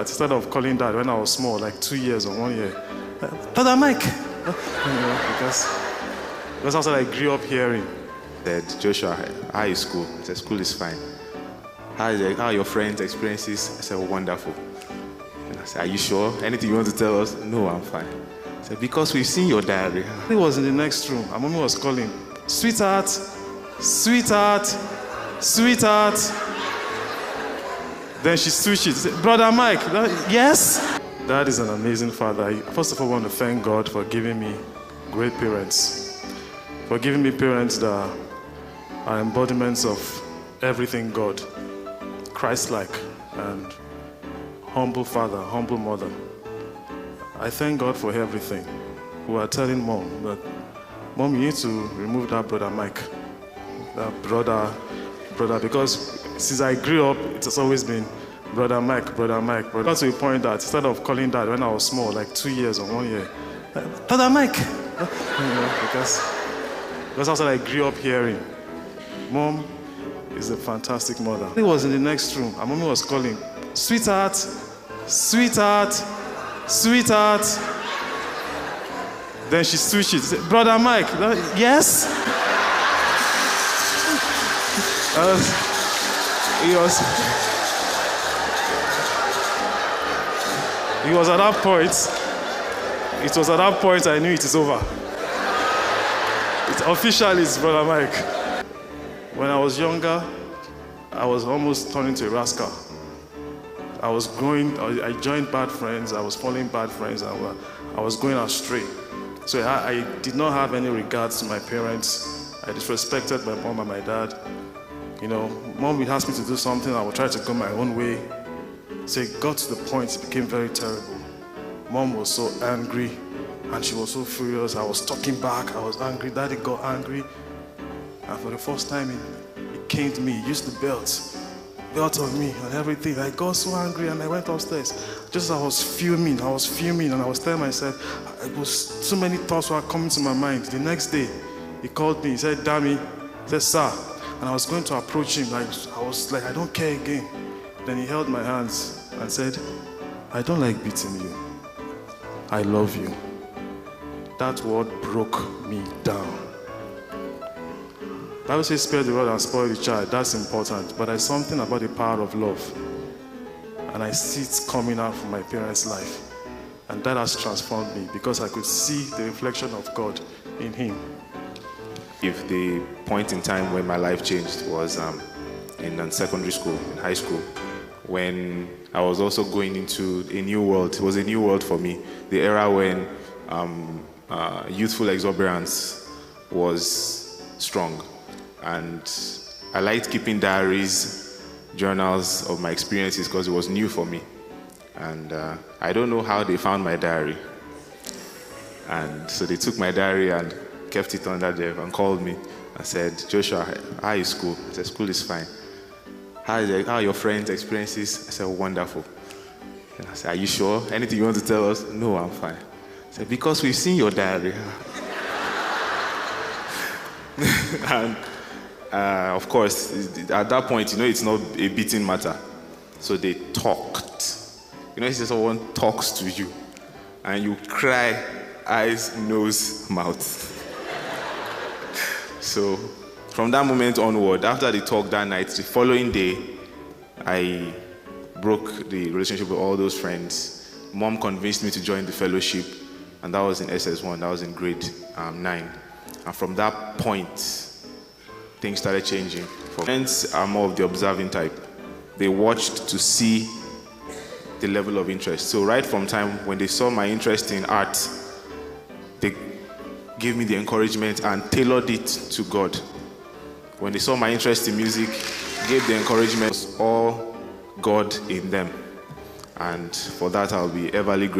that instead of calling Dad when I was small, like 2 years or 1 year, Brother Mike, because that's what I grew up hearing. Said, Joshua, how is school? I said, school is fine. How are your friends' experiences? I said, wonderful. And I said, are you sure? Anything you want to tell us? No, I'm fine. I said, because we've seen your diary. He was in the next room. And mommy was calling, sweetheart, sweetheart, sweetheart. Then she switched it. Said, Brother Mike, yes? Dad is an amazing father. First of all, I want to thank God for giving me great parents. For giving me parents that are embodiments of everything God. Christ-like and humble father, humble mother. I thank God for everything. We were telling Mom that, Mom, you need to remove that Brother Mike. That brother, because since I grew up, it has always been Brother Mike, Brother Mike. Got to a point that instead of calling Dad when I was small, like 2 years or 1 year, Brother Mike, because that's what I grew up hearing. Mom is a fantastic mother. He was in the next room, and mommy was calling, sweetheart, sweetheart, sweetheart. Then she switched it. Said, Brother Mike, yes? He was at that point. It was at that point I knew it is over. It officially is Brother Mike. When I was younger, I was almost turning to a rascal. I joined bad friends, I was following bad friends, I was going astray. So I did not have any regards to my parents. I disrespected my mom and my dad. You know, Mom would ask me to do something, I would try to go my own way. So it got to the point it became very terrible. Mom was so angry and she was so furious. I was talking back, I was angry, Daddy got angry. And for the first time, he came to me, he used the belt on me and everything. I got so angry and I went upstairs. Just as I was fuming and I was telling myself, so many thoughts were coming to my mind. The next day, he called me, he said, Dami, he said, sir. And I was going to approach him, I was like, I don't care again. Then he held my hands and said, I don't like beating you. I love you. That word broke me down. The Bible says, spare the rod and spoil the child. That's important. But there's something about the power of love. And I see it coming out from my parents' life. And that has transformed me because I could see the reflection of God in him. If the point in time when my life changed was in secondary school, in high school, when I was also going into a new world. It was a new world for me. The era when youthful exuberance was strong. And I liked keeping diaries, journals of my experiences because it was new for me. And I don't know how they found my diary. And so they took my diary and kept it under there and called me and said, Joshua, how is school? I said, school is fine. How are your friends' experiences? I said, wonderful. And I said, are you sure? Anything you want to tell us? No, I'm fine. I said, because we've seen your diary. And of course, at that point, it's not a beating matter. So they talked. It's just someone talks to you and you cry, eyes, nose, mouth. So from that moment onward, after the talk that night, the following day, I broke the relationship with all those friends. Mom convinced me to join the fellowship, and that was in SS1, that was in grade 9. And from that point, things started changing. Friends are more of the observing type. They watched to see the level of interest. So right from time when they saw my interest in art, they gave me the encouragement and tailored it to God. When they saw my interest in music, gave the encouragement, all God in them. And for that, I'll be everly grateful.